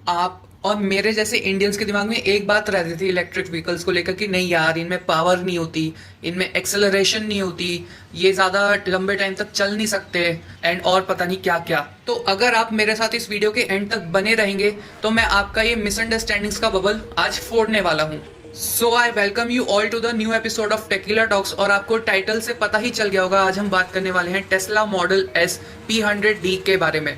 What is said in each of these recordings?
आप और मेरे जैसे इंडियंस के दिमाग में एक बात रहती थी इलेक्ट्रिक व्हीकल्स को लेकर कि नहीं यार, इनमें पावर नहीं होती, इनमें एक्सेलरेशन नहीं होती, ये ज़्यादा लंबे टाइम तक चल नहीं सकते एंड और पता नहीं क्या क्या। तो अगर आप मेरे साथ इस वीडियो के एंड तक बने रहेंगे तो मैं आपका ये मिसअंडरस्टैंडिंग्स का बबल आज फोड़ने वाला हूँ। So I welcome you all to the new episode of Tequila Talks. और आपको टाइटल से पता ही चल गया होगा, आज हम बात करने वाले हैं टेस्ला मॉडल एस P100D के बारे में।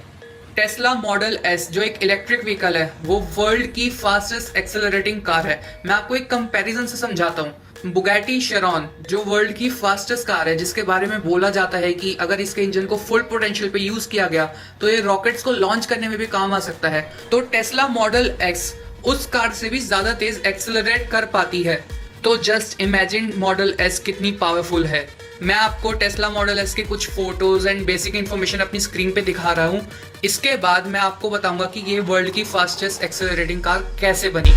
टेस्ला मॉडल एस जो एक इलेक्ट्रिक व्हीकल है, वो वर्ल्ड की फास्टेस्ट एक्सेलरेटिंग कार है। मैं आपको एक कंपैरिजन से समझाता हूँ। बुगैटी शेरॉन जो वर्ल्ड की फास्टेस्ट कार है, जिसके बारे में बोला जाता है कि अगर इसके इंजन को फुल पोटेंशियल पे यूज किया गया तो ये रॉकेट्स को लॉन्च करने में भी काम आ सकता है, तो टेस्ला मॉडल एक्स उस कार से भी ज्यादा तेज एक्सेलरेट कर पाती है। तो जस्ट इमेजिन मॉडल एस कितनी पावरफुल है। मैं आपको टेस्ला मॉडल एस के कुछ फोटोज एंड बेसिक इंफॉर्मेशन अपनी स्क्रीन पे दिखा रहा हूँ। इसके बाद मैं आपको बताऊंगा कि ये वर्ल्ड की फास्टेस्ट एक्सेलरेटिंग कार कैसे बनी।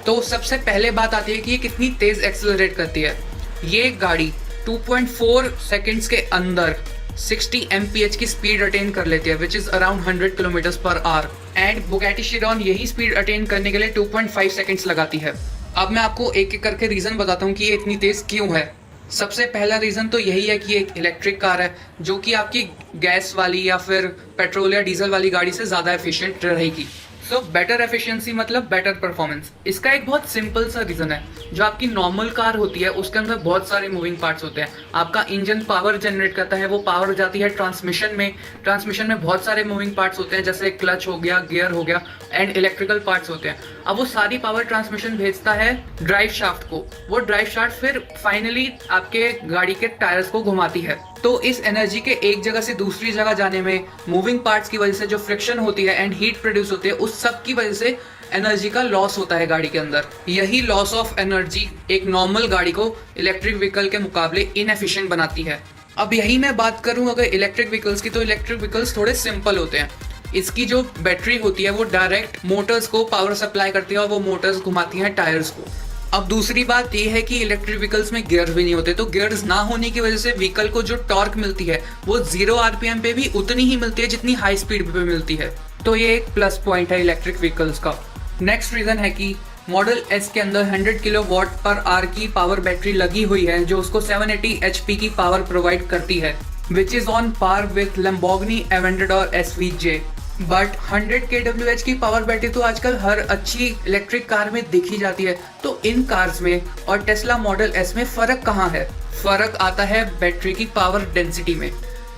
तो सबसे पहले बात आती है कि ये कितनी तेज एक्सेलरेट करती है। ये गाड़ी 2.4 सेकंड्स के अंदर 60 mph की स्पीड अटेन कर लेती है, which is around 100 kilometre per hour. And Bugatti Chiron यही स्पीड अटेन करने के लिए 2.5 सेकंड्स लगाती है। अब मैं आपको एक एक करके रीजन बताता हूँ कि ये इतनी तेज क्यों है। सबसे पहला रीजन तो यही है कि ये एक इलेक्ट्रिक कार है, जो कि आपकी गैस वाली या फिर पेट्रोल या डीजल वाली गाड़ी से ज्यादा एफिशिएंट रहेगी। सो बेटर एफिशिएंसी मतलब बेटर परफॉर्मेंस। इसका एक बहुत सिंपल सा रीजन है। जो आपकी नॉर्मल कार होती है उसके अंदर बहुत सारे मूविंग पार्ट्स होते हैं। आपका इंजन पावर जनरेट करता है, वो पावर जाती है ट्रांसमिशन में। ट्रांसमिशन में बहुत सारे मूविंग पार्ट्स होते हैं, जैसे क्लच हो गया, गियर हो गया एंड इलेक्ट्रिकल पार्ट्स होते हैं। अब वो सारी पावर ट्रांसमिशन भेजता है ड्राइव शाफ्ट को। वो ड्राइव शाफ्ट फिर फाइनली आपके गाड़ी के टायर्स को घुमाती है। तो इस एनर्जी के एक जगह से दूसरी जगह जाने में मूविंग पार्ट्स की वजह से जो फ्रिक्शन होती है एंड हीट प्रोड्यूस होती है, उस सब की वजह से एनर्जी का लॉस होता है गाड़ी के अंदर। यही लॉस ऑफ एनर्जी एक नॉर्मल गाड़ी को इलेक्ट्रिक व्हीकल के मुकाबले इनएफिशिएंट बनाती है। अब यही मैं बात करूं अगर इलेक्ट्रिक व्हीकल्स की, तो इलेक्ट्रिक व्हीकल्स थोड़े सिंपल होते हैं। इसकी जो बैटरी होती है वो डायरेक्ट मोटर्स को पावर सप्लाई करती है और वो मोटर्स घुमाती हैं टायर्स को। अब दूसरी बात ये है कि इलेक्ट्रिक व्हीकल्स में गियर भी नहीं होते, तो गियर्स ना होने की वजह से व्हीकल को जो टॉर्क मिलती है वो 0 RPM पे भी उतनी ही मिलती है जितनी हाई स्पीड पे मिलती है। तो ये एक प्लस पॉइंट है इलेक्ट्रिक व्हीकल्स का। नेक्स्ट रीजन है कि मॉडल एस के अंदर 100 किलोवाट पर आवर की पावर बैटरी लगी हुई है, जो उसको 780 HP की पावर प्रोवाइड करती है, which is on par with Lamborghini Aventador SVJ। But 100 kWh की पावर बैटरी तो आजकल हर अच्छी इलेक्ट्रिक कार में दिखी जाती है। तो इन कार्स में और टेस्ला मॉडल एस में फर्क कहाँ है? फर्क आता है बैटरी की पावर डेंसिटी में,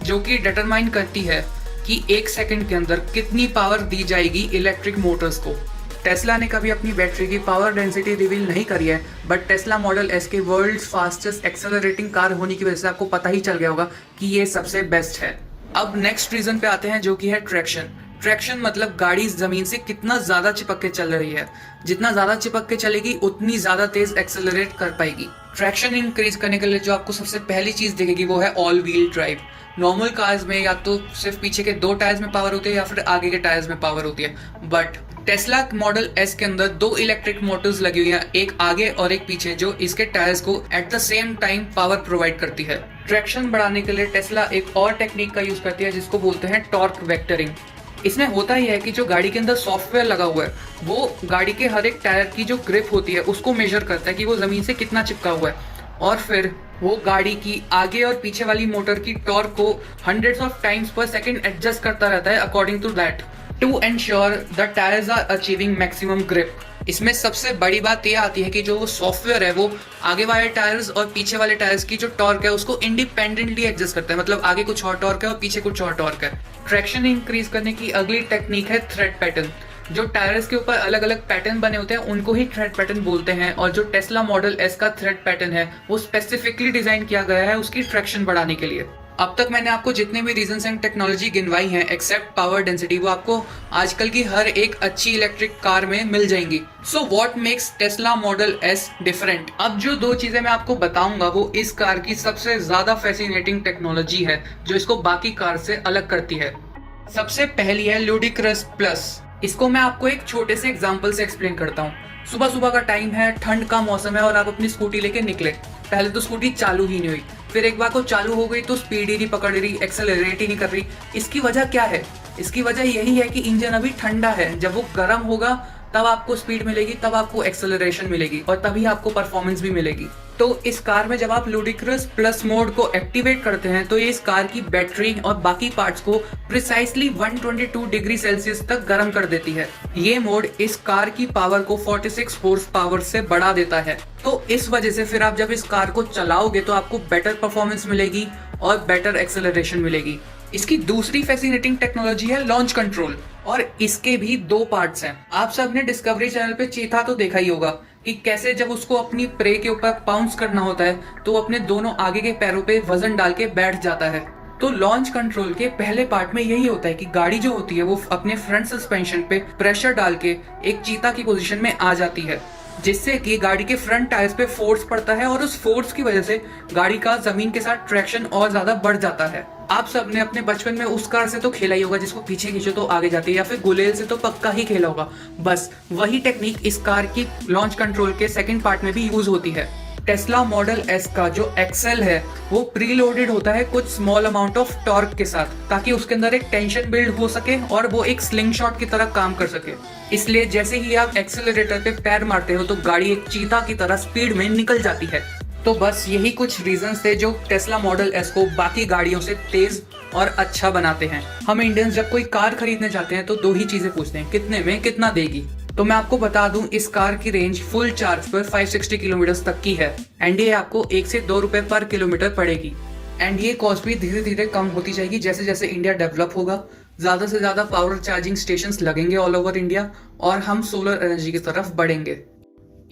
जो कि डिटरमाइन करती है कि 1 सेकंड के अंदर कितनी पावर दी जाएगी इलेक्ट्रिक मोटर्स को। टेस्ला ने कभी अपनी बैटरी की पावर डेंसिटी रिवील नहीं करी है, बट टेस्ला मॉडल एस के वर्ल्ड फास्टेस्ट एक्सेलरेटिंग कार होने की वजह से आपको पता ही चल गया होगा कि ये सबसे बेस्ट है। अब नेक्स्ट रीजन पे आते हैं, जो कि है ट्रैक्शन। ट्रैक्शन मतलब गाड़ी जमीन से कितना ज्यादा चिपक के चल रही है। जितना ज्यादा चिपक के चलेगी उतनी ज्यादा तेज एक्सेलरेट कर पाएगी। ट्रैक्शन इंक्रीज करने के लिए जो आपको सबसे पहली चीज दिखेगी वो है all wheel drive. Normal cars में या तो सिर्फ पीछे के 2 टायर्स में पावर होती है या फिर आगे के टायर्स में पावर होती है, बट टेस्ला मॉडल एस के अंदर 2 इलेक्ट्रिक मोटर्स लगी हुई हैं, एक आगे और एक पीछे, जो इसके टायर्स को at the same time power provide करती है। ट्रैक्शन बढ़ाने के लिए टेस्ला एक और टेक्निक का यूज करती है, जिसको बोलते हैं टॉर्क वेक्टरिंग। इसमें होता ही है कि जो गाड़ी के अंदर सॉफ्टवेयर लगा हुआ है वो गाड़ी के हर एक टायर की जो ग्रिप होती है उसको मेजर करता है कि वो जमीन से कितना चिपका हुआ है, और फिर वो गाड़ी की आगे और पीछे वाली मोटर की टॉर्क को hundreds of times per second adjust करता रहता है according to that, to ensure the tyres are achieving maximum grip. इसमें सबसे बड़ी बात यह आती है कि जो सॉफ्टवेयर है वो आगे वाले टायर्स और पीछे वाले टायर्स की जो टॉर्क है उसको इंडिपेंडेंटली एडजस्ट करता है। मतलब आगे कुछ और टॉर्क है और पीछे कुछ और टॉर्क है। ट्रैक्शन इंक्रीज करने की अगली टेक्निक है थ्रेड पैटर्न। जो टायर्स के ऊपर अलग अलग पैटर्न बने होते हैं उनको ही थ्रेड पैटर्न बोलते हैं, और जो टेस्ला मॉडल एस का थ्रेड पैटर्न है वो स्पेसिफिकली डिजाइन किया गया है उसकी ट्रैक्शन बढ़ाने के लिए। अब तक मैंने आपको जितने भी रीजंस एंड टेक्नोलॉजी गिनवाई हैं एक्सेप्ट पावर डेंसिटी, वो आपको आजकल की हर एक अच्छी इलेक्ट्रिक कार में मिल जाएंगी। So what makes Tesla model S different? अब जो दो चीजें मैं आपको बताऊंगा वो इस कार की सबसे ज्यादा फैसिनेटिंग टेक्नोलॉजी है जो इसको बाकी कार से अलग करती है। सबसे पहली है लुडिक्रस प्लस। इसको मैं आपको एक छोटे से एग्जाम्पल से एक्सप्लेन करता हूँ। सुबह सुबह का टाइम है, ठंड का मौसम है और आप अपनी स्कूटी लेके निकले। पहले तो स्कूटी चालू ही नहीं हुई, फिर एक बार को चालू हो गई तो स्पीड ही नहीं पकड़ रही, एक्सेलरेट ही नहीं कर रही। इसकी वजह क्या है? इसकी वजह यही है कि इंजन अभी ठंडा है। जब वो गर्म होगा तब आपको स्पीड मिलेगी, तब आपको एक्सेलरेशन मिलेगी और तभी आपको परफॉर्मेंस भी मिलेगी। तो इस कार में जब आप लुडिक्रस प्लस मोड को एक्टिवेट करते हैं तो ये इस कार की बैटरी और बाकी पार्ट्स को प्रिसाइसली 122 डिग्री सेल्सियस तक गर्म कर देती है। ये मोड इस कार की पावर को 46 हॉर्स पावर से बढ़ा देता है। तो इस वजह से फिर आप जब इस कार को चलाओगे तो आपको बेटर परफॉर्मेंस मिलेगी और बेटर एक्सेलरेशन मिलेगी। इसकी दूसरी फैसिनेटिंग टेक्नोलॉजी है लॉन्च कंट्रोल, और इसके भी दो पार्ट्स हैं। आप सबने डिस्कवरी चैनल पे चीता तो देखा ही होगा कि कैसे जब उसको अपनी प्रे के ऊपर पाउंस करना होता है तो अपने दोनों आगे के पैरों पे वजन डाल के बैठ जाता है। तो लॉन्च कंट्रोल के पहले पार्ट में यही होता है कि गाड़ी जो होती है वो अपने फ्रंट सस्पेंशन पे प्रेशर डाल के एक चीता की पोजीशन में आ जाती है, जिससे कि गाड़ी के फ्रंट टायर्स पे फोर्स पड़ता है और उस फोर्स की वजह से गाड़ी का जमीन के साथ ट्रैक्शन और ज्यादा बढ़ जाता है। आप सबने अपने बचपन में उस कार से तो खेला ही होगा जिसको पीछे खींचो तो आगे जाती है, या फिर गुलेल से तो पक्का ही खेला होगा। बस वही टेक्निक इस कार की लॉन्च कंट्रोल के सेकंड पार्ट में भी यूज होती है। टेस्ला मॉडल एस का जो एक्सेल है वो प्रीलोडेड होता है कुछ स्मॉल अमाउंट ऑफ टॉर्क के साथ, ताकि उसके अंदर एक टेंशन बिल्ड हो सके और वो एक स्लिंग शॉट की तरह काम कर सके। इसलिए जैसे ही आप एक्सेलरेटर पे पैर मारते हो तो गाड़ी एक चीता की तरह स्पीड में निकल जाती है। तो बस यही कुछ रीजंस थे जो टेस्ला मॉडल एस को बाकी गाड़ियों से तेज और अच्छा बनाते हैं। हम इंडियंस जब कोई कार खरीदने जाते हैं तो दो ही चीजें पूछते हैं, कितने में कितना देगी। तो मैं आपको बता दूं इस कार की रेंज फुल चार्ज पर 560 किलोमीटर तक की है एंड ये आपको 1 से 2 रुपए पर किलोमीटर पड़ेगी। एंड ये कॉस्ट भी धीरे धीरे कम होती जाएगी जैसे जैसे इंडिया डेवलप होगा। ज्यादा से ज्यादा पावर चार्जिंग स्टेशंस लगेंगे ऑल ओवर इंडिया और हम सोलर एनर्जी की तरफ बढ़ेंगे।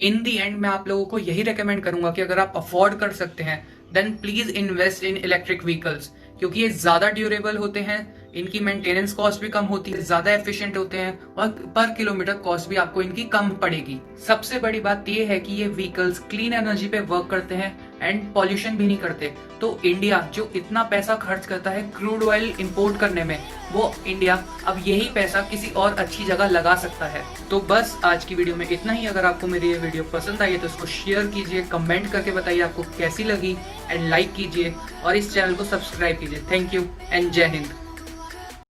इन दी एंड मैं आप लोगों को यही रेकमेंड करूंगा कि अगर आप अफोर्ड कर सकते हैं then please invest in electric vehicles, क्योंकि ये ज्यादा ड्यूरेबल होते हैं, इनकी मेंटेनेंस कॉस्ट भी कम होती है, ज्यादा एफिशिएंट होते हैं और पर किलोमीटर कॉस्ट भी आपको इनकी कम पड़ेगी। सबसे बड़ी बात ये है कि ये व्हीकल्स क्लीन एनर्जी पे वर्क करते हैं एंड पॉल्यूशन भी नहीं करते। तो इंडिया जो इतना पैसा खर्च करता है क्रूड ऑयल इंपोर्ट करने में, वो इंडिया अब यही पैसा किसी और अच्छी जगह लगा सकता है। तो बस आज की वीडियो में इतना ही। अगर आपको मेरी ये वीडियो पसंद आई है तो इसको शेयर कीजिए, कमेंट करके बताइए आपको कैसी लगी एंड लाइक कीजिए और इस चैनल को सब्सक्राइब कीजिए। थैंक यू एंड जय हिंद।